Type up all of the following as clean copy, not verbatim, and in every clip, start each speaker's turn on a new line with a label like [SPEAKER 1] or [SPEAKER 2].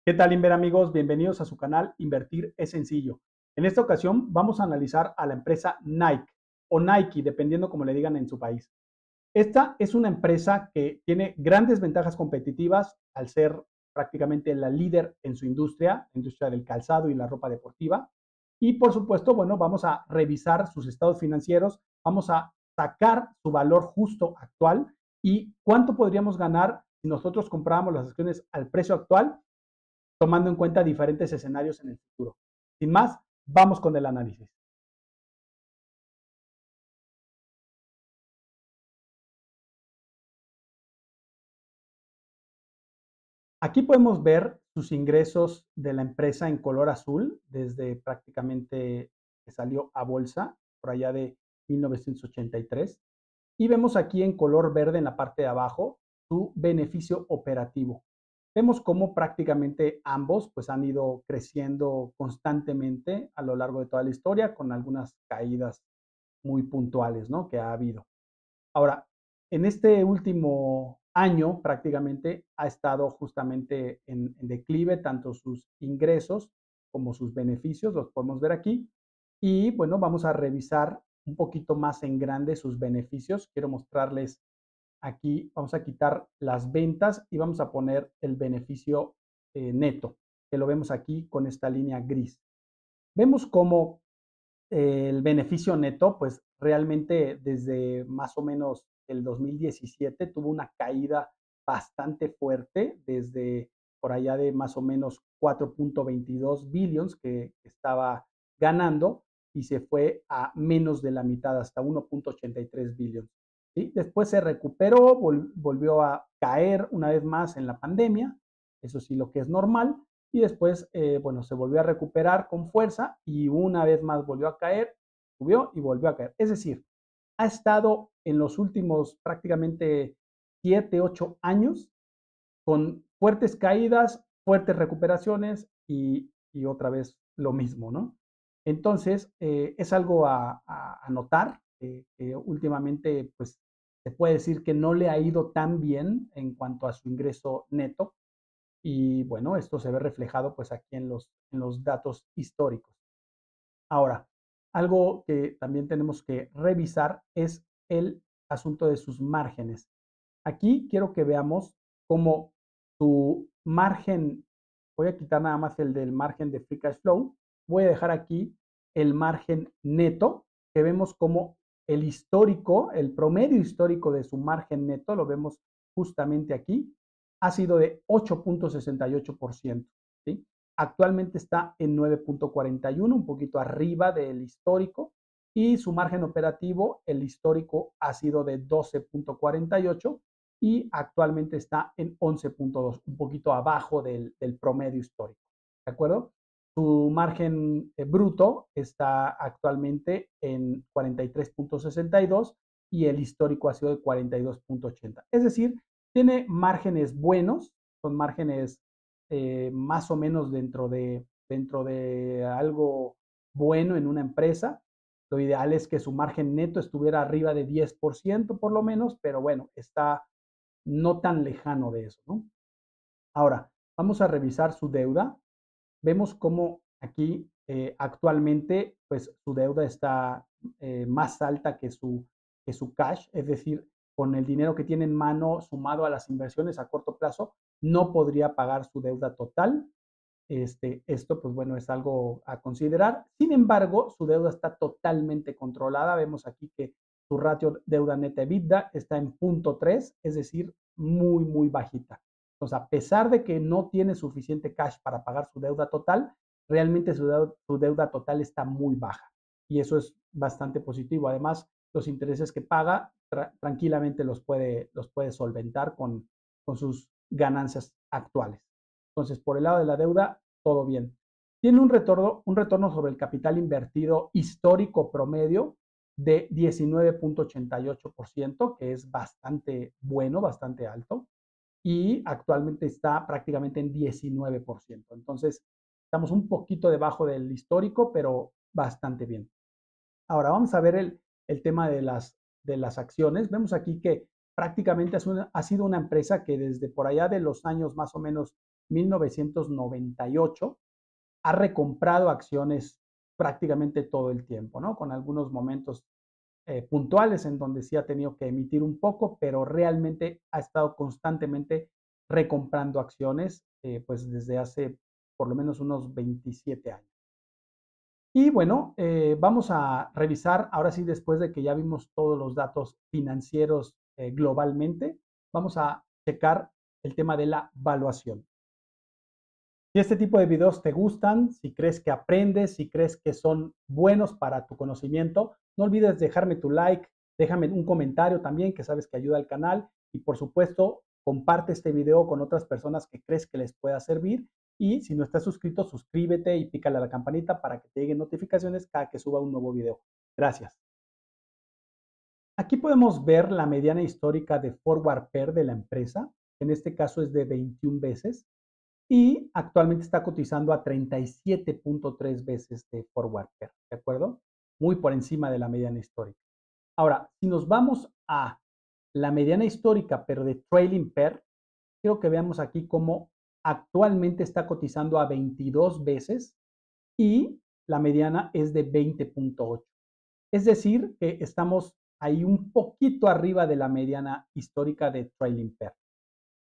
[SPEAKER 1] ¿Qué tal, Inver amigos? Bienvenidos a su canal Invertir es sencillo. En esta ocasión vamos a analizar a la empresa Nike o Nike, dependiendo como le digan en su país. Esta es una empresa que tiene grandes ventajas competitivas al ser prácticamente la líder en su industria, la industria del calzado y la ropa deportiva. Y por supuesto, bueno, vamos a revisar sus estados financieros, vamos a sacar su valor justo actual y cuánto podríamos ganar si nosotros compráramos las acciones al precio actual tomando en cuenta diferentes escenarios en el futuro. Sin más, vamos con el análisis. Aquí podemos ver sus ingresos de la empresa en color azul desde prácticamente que salió a bolsa por allá de 1983. Y vemos aquí en color verde en la parte de abajo su beneficio operativo. Vemos cómo prácticamente ambos pues han ido creciendo constantemente a lo largo de toda la historia con algunas caídas muy puntuales, ¿no? Que ha habido. Ahora, en este último año prácticamente ha estado justamente en declive tanto sus ingresos como sus beneficios, los podemos ver aquí. Y bueno, vamos a revisar un poquito más en grande sus beneficios. Quiero mostrarles aquí, vamos a quitar las ventas y vamos a poner el beneficio neto, que lo vemos aquí con esta línea gris. Vemos cómo el beneficio neto, pues realmente desde más o menos el 2017 tuvo una caída bastante fuerte, desde por allá de más o menos 4.22 billions que estaba ganando y se fue a menos de la mitad, hasta 1.83 billions. ¿Sí? Después se recuperó, volvió a caer una vez más en la pandemia, eso sí, lo que es normal, y después, bueno, se volvió a recuperar con fuerza y una vez más volvió a caer, subió y volvió a caer. Es decir, ha estado en los últimos prácticamente 7, 8 años con fuertes caídas, fuertes recuperaciones y otra vez lo mismo, ¿no? Entonces, es algo a notar, que últimamente, pues, se puede decir que no le ha ido tan bien en cuanto a su ingreso neto, y bueno, esto se ve reflejado pues aquí en los datos históricos. Ahora, algo que también tenemos que revisar es el asunto de sus márgenes. Aquí quiero que veamos cómo su margen, voy a quitar nada más el del margen de free cash flow, voy a dejar aquí el margen neto, que vemos como el histórico, el promedio histórico de su margen neto, lo vemos justamente aquí, ha sido de 8.68%, ¿sí? Actualmente está en 9.41, un poquito arriba del histórico, y su margen operativo, el histórico, ha sido de 12.48 y actualmente está en 11.2, un poquito abajo del promedio histórico. ¿De acuerdo? Su margen bruto está actualmente en 43.62 y el histórico ha sido de 42.80. Es decir, tiene márgenes buenos, son márgenes más o menos dentro de algo bueno en una empresa. Lo ideal es que su margen neto estuviera arriba de 10% por lo menos, pero bueno, está no tan lejano de eso, ¿no? Ahora, vamos a revisar su deuda. Vemos cómo aquí actualmente, pues su deuda está más alta que su cash, es decir, con el dinero que tiene en mano sumado a las inversiones a corto plazo, no podría pagar su deuda total. Esto, pues bueno, es algo a considerar. Sin embargo, su deuda está totalmente controlada. Vemos aquí que su ratio deuda neta EBITDA está en 0.3, es decir, muy, muy bajita. Entonces, a pesar de que no tiene suficiente cash para pagar su deuda total, realmente su deuda total está muy baja. Y eso es bastante positivo. Además, los intereses que paga tranquilamente los puede solventar con sus ganancias actuales. Entonces, por el lado de la deuda, todo bien. Tiene un retorno sobre el capital invertido histórico promedio de 19.88%, que es bastante bueno, bastante alto, y actualmente está prácticamente en 19%. Entonces, estamos un poquito debajo del histórico, pero bastante bien. Ahora vamos a ver el tema de las acciones. Vemos aquí que prácticamente ha sido una empresa que desde por allá de los años más o menos 1998, ha recomprado acciones prácticamente todo el tiempo, ¿no? Con algunos momentos puntuales en donde sí ha tenido que emitir un poco, pero realmente ha estado constantemente recomprando acciones, pues desde hace por lo menos unos 27 años. Y bueno, vamos a revisar, ahora sí, después de que ya vimos todos los datos financieros globalmente, vamos a checar el tema de la valuación. Si este tipo de videos te gustan, si crees que aprendes, si crees que son buenos para tu conocimiento, no olvides dejarme tu like, déjame un comentario también, que sabes que ayuda al canal, y por supuesto, comparte este video con otras personas que crees que les pueda servir. Y si no estás suscrito, suscríbete y pícale a la campanita para que te lleguen notificaciones cada que suba un nuevo video. Gracias. Aquí podemos ver la mediana histórica de forward PER de la empresa. En este caso es de 21 veces. Y actualmente está cotizando a 37.3 veces de forward PER, ¿de acuerdo? Muy por encima de la mediana histórica. Ahora, si nos vamos a la mediana histórica, pero de trailing PER, quiero que veamos aquí cómo actualmente está cotizando a 22 veces y la mediana es de 20.8. Es decir, que estamos ahí un poquito arriba de la mediana histórica de trailing PER.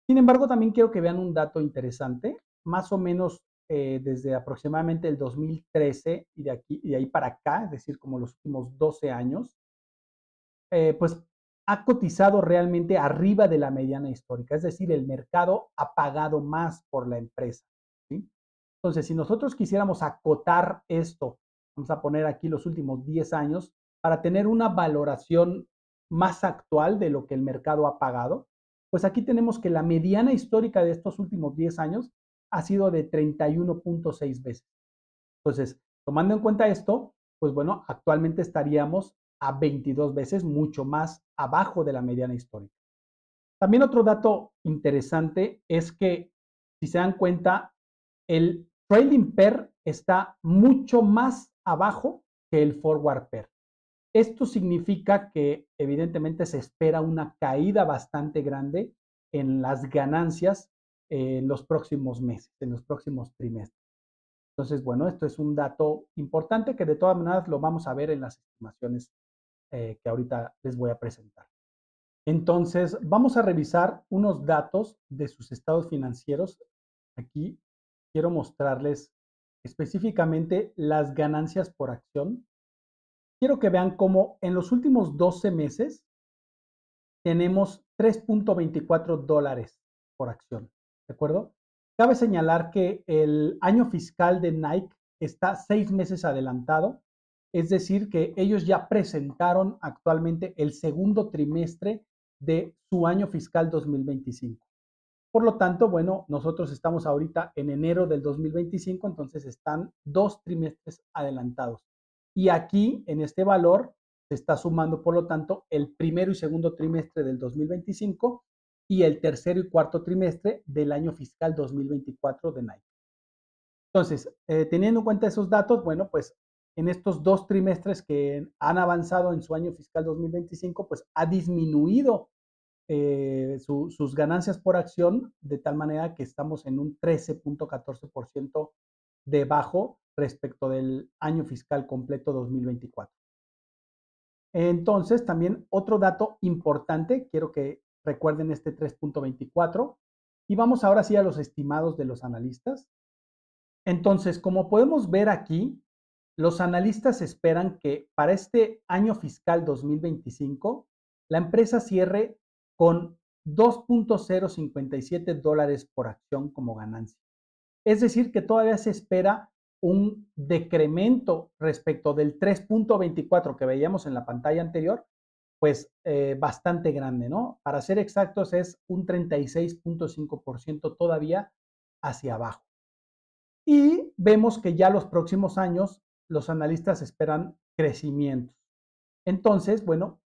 [SPEAKER 1] Sin embargo, también quiero que vean un dato interesante. Más o menos desde aproximadamente el 2013 y de ahí para acá, es decir, como los últimos 12 años, pues ha cotizado realmente arriba de la mediana histórica. Es decir, el mercado ha pagado más por la empresa, ¿sí? Entonces, si nosotros quisiéramos acotar esto, vamos a poner aquí los últimos 10 años, para tener una valoración más actual de lo que el mercado ha pagado, pues aquí tenemos que la mediana histórica de estos últimos 10 años ha sido de 31.6 veces. Entonces, tomando en cuenta esto, pues bueno, actualmente estaríamos a 22 veces, mucho más abajo de la mediana histórica. También otro dato interesante es que, si se dan cuenta, el trailing PER está mucho más abajo que el forward PER. Esto significa que evidentemente se espera una caída bastante grande en las ganancias en los próximos meses, en los próximos trimestres. Entonces, bueno, esto es un dato importante que de todas maneras lo vamos a ver en las estimaciones que ahorita les voy a presentar. Entonces, vamos a revisar unos datos de sus estados financieros. Aquí quiero mostrarles específicamente las ganancias por acción. Quiero que vean cómo en los últimos 12 meses tenemos 3.24 dólares por acción, ¿de acuerdo? Cabe señalar que el año fiscal de Nike está 6 meses adelantado, es decir, que ellos ya presentaron actualmente el segundo trimestre de su año fiscal 2025. Por lo tanto, bueno, nosotros estamos ahorita en enero del 2025, entonces están 2 trimestres adelantados. Y aquí, en este valor, se está sumando, por lo tanto, el primero y segundo trimestre del 2025 y el tercero y cuarto trimestre del año fiscal 2024 de Nike. Entonces, teniendo en cuenta esos datos, bueno, pues en estos 2 trimestres que han avanzado en su año fiscal 2025, pues ha disminuido sus ganancias por acción de tal manera que estamos en un 13.14% debajo respecto del año fiscal completo 2024. Entonces, también otro dato importante, quiero que recuerden este 3.24 y vamos ahora sí a los estimados de los analistas. Entonces, como podemos ver aquí, los analistas esperan que para este año fiscal 2025 la empresa cierre con 2.057 dólares por acción como ganancia. Es decir, que todavía se espera un decremento respecto del 3.24 que veíamos en la pantalla anterior, pues bastante grande, ¿no? Para ser exactos, es un 36.5% todavía hacia abajo. Y vemos que ya los próximos años los analistas esperan crecimientos. Entonces, bueno,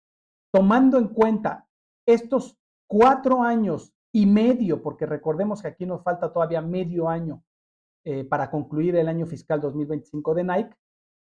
[SPEAKER 1] tomando en cuenta estos 4 años y medio, porque recordemos que aquí nos falta todavía medio año para concluir el año fiscal 2025 de Nike,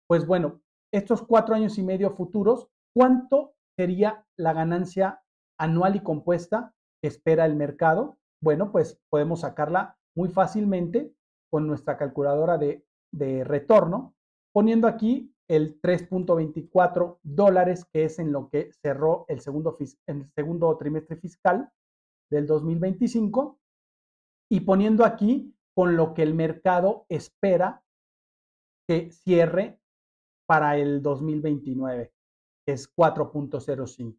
[SPEAKER 1] pues bueno, estos 4 años y medio futuros, ¿cuánto sería la ganancia anual y compuesta que espera el mercado? Bueno, pues podemos sacarla muy fácilmente con nuestra calculadora de retorno, poniendo aquí el 3.24 dólares, que es en lo que cerró el segundo trimestre fiscal del 2025, y poniendo aquí con lo que el mercado espera que cierre para el 2029, que es 4.05.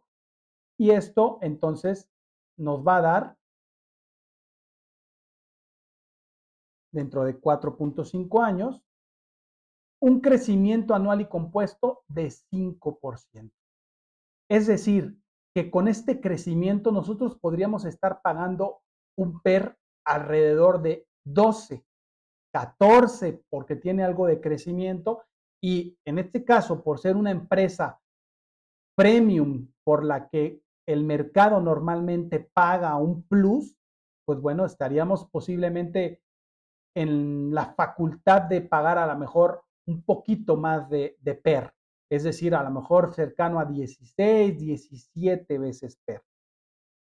[SPEAKER 1] Y esto entonces nos va a dar, dentro de 4.5 años, un crecimiento anual y compuesto de 5%. Es decir, que con este crecimiento nosotros podríamos estar pagando un PER alrededor de 12, 14, porque tiene algo de crecimiento, y en este caso, por ser una empresa premium por la que el mercado normalmente paga un plus, pues bueno, estaríamos posiblemente en la facultad de pagar a lo mejor un poquito más de PER, es decir, a lo mejor cercano a 16, 17 veces PER.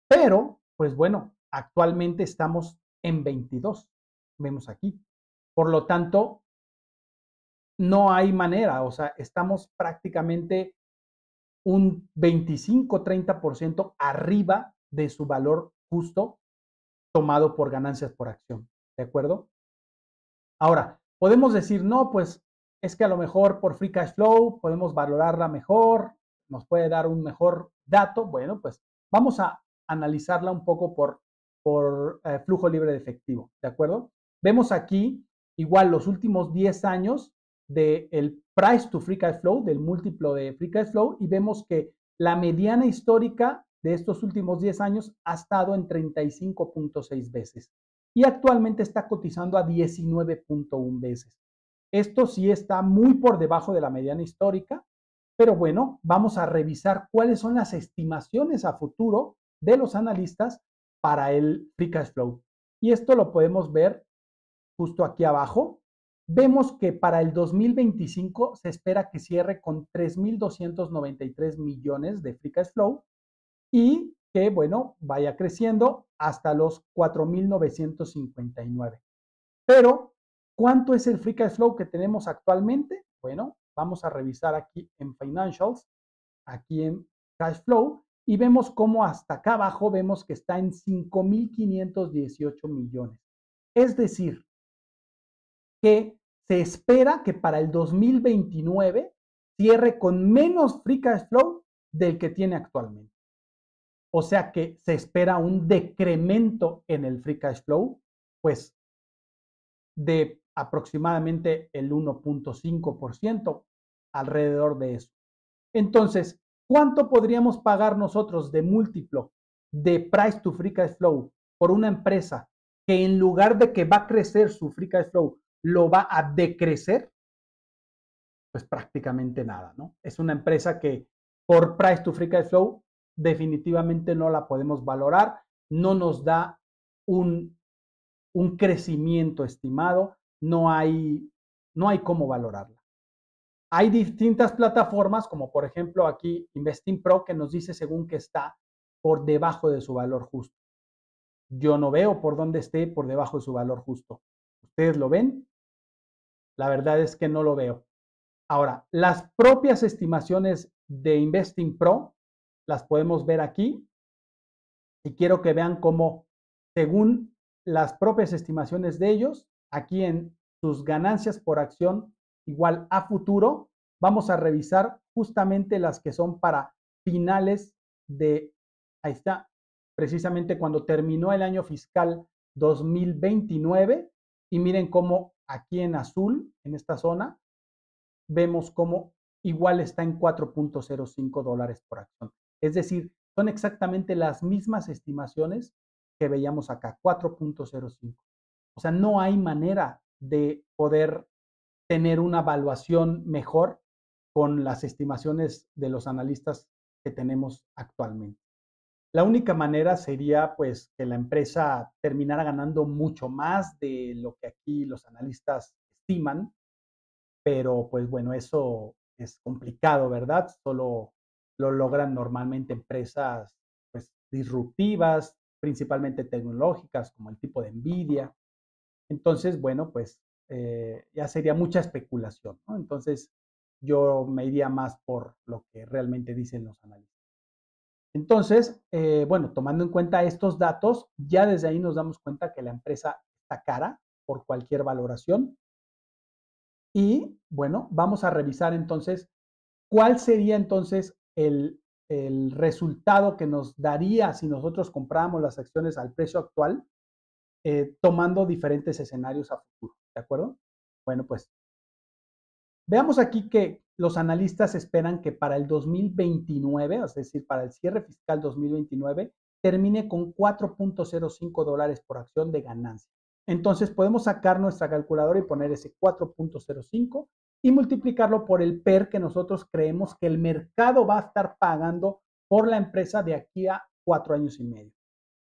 [SPEAKER 1] Pero, pues bueno, actualmente estamos en 22, vemos aquí. Por lo tanto, no hay manera, o sea, estamos prácticamente un 25-30% arriba de su valor justo tomado por ganancias por acción. ¿De acuerdo? Ahora, podemos decir, no, pues es que a lo mejor por free cash flow podemos valorarla mejor, nos puede dar un mejor dato. Bueno, pues vamos a analizarla un poco por flujo libre de efectivo. ¿De acuerdo? Vemos aquí igual los últimos 10 años del price to free cash flow, del múltiplo de free cash flow, y vemos que la mediana histórica de estos últimos 10 años ha estado en 35.6 veces y actualmente está cotizando a 19.1 veces. Esto sí está muy por debajo de la mediana histórica, pero bueno, vamos a revisar cuáles son las estimaciones a futuro de los analistas para el free cash flow. Y esto lo podemos ver justo aquí abajo. Vemos que para el 2025 se espera que cierre con 3.293 millones de free cash flow y que, bueno, vaya creciendo hasta los 4.959. Pero, ¿cuánto es el free cash flow que tenemos actualmente? Bueno, vamos a revisar aquí en Financials, aquí en Cash Flow, y vemos cómo hasta acá abajo vemos que está en 5.518 millones. Es decir, que se espera que para el 2029 cierre con menos free cash flow del que tiene actualmente. O sea que se espera un decremento en el free cash flow, pues de aproximadamente el 1.5%, alrededor de eso. Entonces, ¿cuánto podríamos pagar nosotros de múltiplo de price to free cash flow por una empresa que en lugar de que va a crecer su free cash flow, lo va a decrecer? Pues prácticamente nada, ¿no? Es una empresa que por price to free cash flow definitivamente no la podemos valorar, no nos da un crecimiento estimado, no hay cómo valorarla. Hay distintas plataformas, como por ejemplo aquí Investing Pro, que nos dice según que está por debajo de su valor justo. Yo no veo por dónde esté por debajo de su valor justo. ¿Ustedes lo ven? La verdad es que no lo veo. Ahora, las propias estimaciones de Investing Pro las podemos ver aquí y quiero que vean cómo, según las propias estimaciones de ellos, aquí en sus ganancias por acción igual a futuro, vamos a revisar justamente las que son para finales de, ahí está, precisamente cuando terminó el año fiscal 2029, y miren cómo aquí en azul, en esta zona, vemos cómo igual está en 4.05 dólares por acción. Es decir, son exactamente las mismas estimaciones que veíamos acá, 4.05. O sea, no hay manera de poder tener una evaluación mejor con las estimaciones de los analistas que tenemos actualmente. La única manera sería pues que la empresa terminara ganando mucho más de lo que aquí los analistas estiman, pero pues bueno, eso es complicado, ¿verdad? Solo lo logran normalmente empresas pues disruptivas, principalmente tecnológicas, como el tipo de Nvidia. Entonces, bueno, pues ya sería mucha especulación, ¿no? Entonces, yo me iría más por lo que realmente dicen los analistas. Entonces, bueno, tomando en cuenta estos datos, ya desde ahí nos damos cuenta que la empresa está cara por cualquier valoración. Y bueno, vamos a revisar entonces cuál sería entonces el resultado que nos daría si nosotros compráramos las acciones al precio actual, tomando diferentes escenarios a futuro. ¿De acuerdo? Bueno, pues veamos aquí que los analistas esperan que para el 2029, es decir, para el cierre fiscal 2029, termine con $4.05 por acción de ganancia. Entonces podemos sacar nuestra calculadora y poner ese 4.05 y multiplicarlo por el PER que nosotros creemos que el mercado va a estar pagando por la empresa de aquí a 4 años y medio.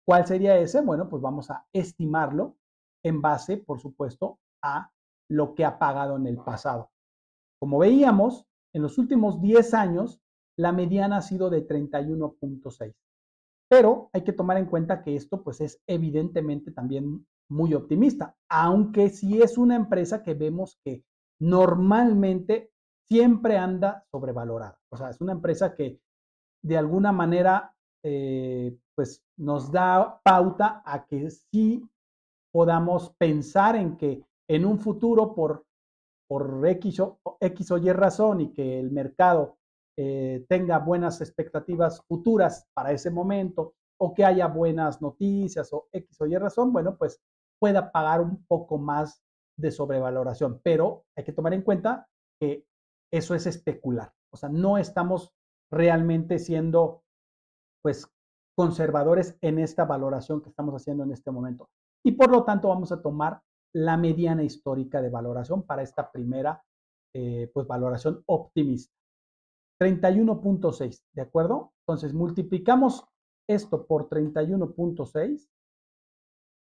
[SPEAKER 1] ¿Cuál sería ese? Bueno, pues vamos a estimarlo en base, por supuesto, a lo que ha pagado en el pasado. Como veíamos, en los últimos 10 años, la mediana ha sido de 31.6. Pero hay que tomar en cuenta que esto pues es evidentemente también muy optimista, aunque sí es una empresa que vemos que normalmente siempre anda sobrevalorada. O sea, es una empresa que de alguna manera pues nos da pauta a que sí podamos pensar en que en un futuro por X o Y razón y que el mercado tenga buenas expectativas futuras para ese momento o que haya buenas noticias o X o Y razón, bueno, pues pueda pagar un poco más de sobrevaloración. Pero hay que tomar en cuenta que eso es especular. O sea, no estamos realmente siendo pues conservadores en esta valoración que estamos haciendo en este momento. Y por lo tanto vamos a tomar la mediana histórica de valoración para esta primera pues valoración optimista. 31.6, ¿de acuerdo? Entonces multiplicamos esto por 31.6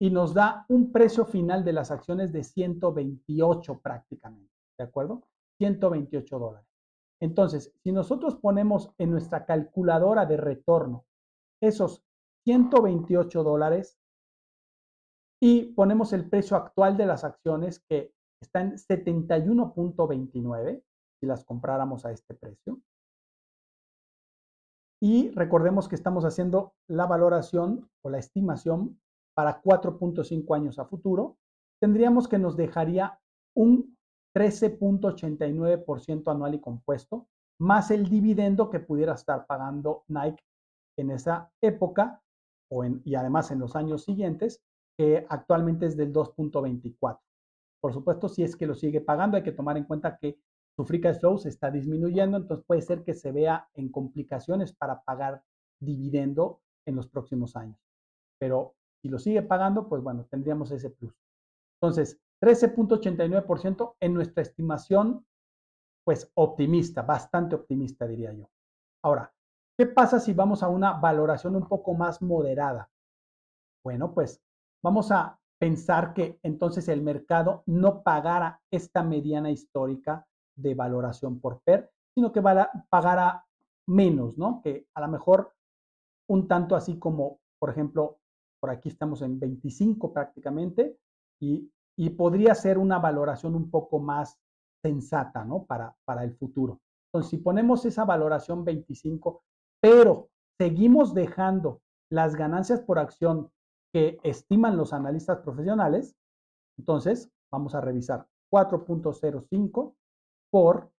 [SPEAKER 1] y nos da un precio final de las acciones de 128 prácticamente, ¿de acuerdo? $128. Entonces, si nosotros ponemos en nuestra calculadora de retorno esos $128 y ponemos el precio actual de las acciones que está en 71.29 si las compráramos a este precio. Y recordemos que estamos haciendo la valoración o la estimación para 4.5 años a futuro. Tendríamos que nos dejaría un 13.89% anual y compuesto, más el dividendo que pudiera estar pagando Nike en esa época y además en los años siguientes, que actualmente es del 2.24. Por supuesto, si es que lo sigue pagando, hay que tomar en cuenta que su free cash flow se está disminuyendo, entonces puede ser que se vea en complicaciones para pagar dividendo en los próximos años. Pero si lo sigue pagando, pues bueno, tendríamos ese plus. Entonces, 13.89% en nuestra estimación, pues optimista, bastante optimista diría yo. Ahora, ¿qué pasa si vamos a una valoración un poco más moderada? Bueno, pues vamos a pensar que entonces el mercado no pagara esta mediana histórica de valoración por PER, sino que pagara menos, ¿no? Que a lo mejor un tanto así como, por ejemplo, por aquí estamos en 25 prácticamente y podría ser una valoración un poco más sensata, ¿no? Para el futuro. Entonces, si ponemos esa valoración 25, pero seguimos dejando las ganancias por acción que estiman los analistas profesionales, entonces vamos a revisar 4.05 por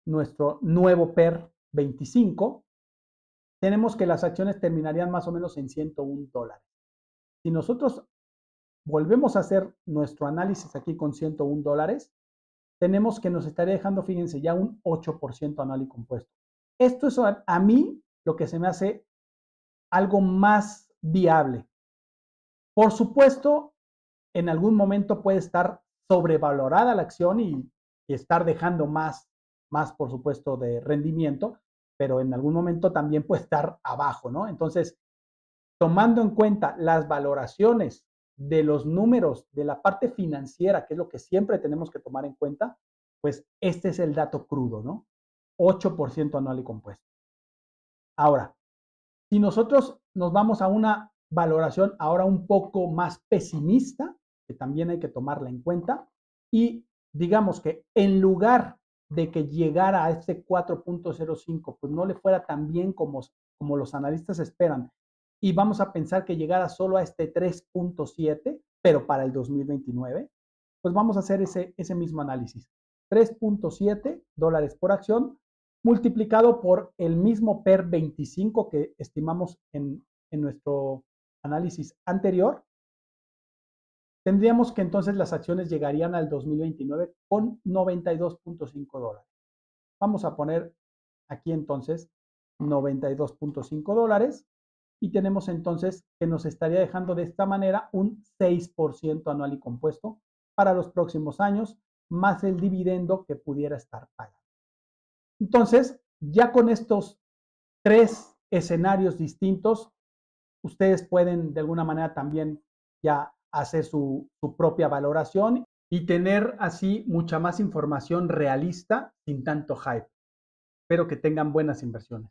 [SPEAKER 1] nuestro nuevo PER 25. Tenemos que las acciones terminarían más o menos en $101. Si nosotros volvemos a hacer nuestro análisis aquí con $101, tenemos que nos estaría dejando, fíjense, ya un 8% anual y compuesto. Esto es a mí lo que se me hace algo más viable. Por supuesto, en algún momento puede estar sobrevalorada la acción y estar dejando más, por supuesto, de rendimiento, pero en algún momento también puede estar abajo, ¿no? Entonces, tomando en cuenta las valoraciones de los números de la parte financiera, que es lo que siempre tenemos que tomar en cuenta, pues este es el dato crudo, ¿no? 8% anual y compuesto. Ahora, si nosotros nos vamos a una valoración ahora un poco más pesimista, que también hay que tomarla en cuenta. Y digamos que en lugar de que llegara a este 4.05, pues no le fuera tan bien como los analistas esperan, y vamos a pensar que llegara solo a este 3.7, pero para el 2029, pues vamos a hacer ese mismo análisis. 3.7 dólares por acción multiplicado por el mismo PER 25 que estimamos en nuestro análisis anterior, tendríamos que entonces las acciones llegarían al 2029 con 92.5 dólares. Vamos a poner aquí entonces 92.5 dólares y tenemos entonces que nos estaría dejando de esta manera un 6% anual y compuesto para los próximos años, más el dividendo que pudiera estar pagando. Entonces, ya con estos tres escenarios distintos, ustedes pueden de alguna manera también ya hacer su propia valoración y tener así mucha más información realista sin tanto hype. Espero que tengan buenas inversiones.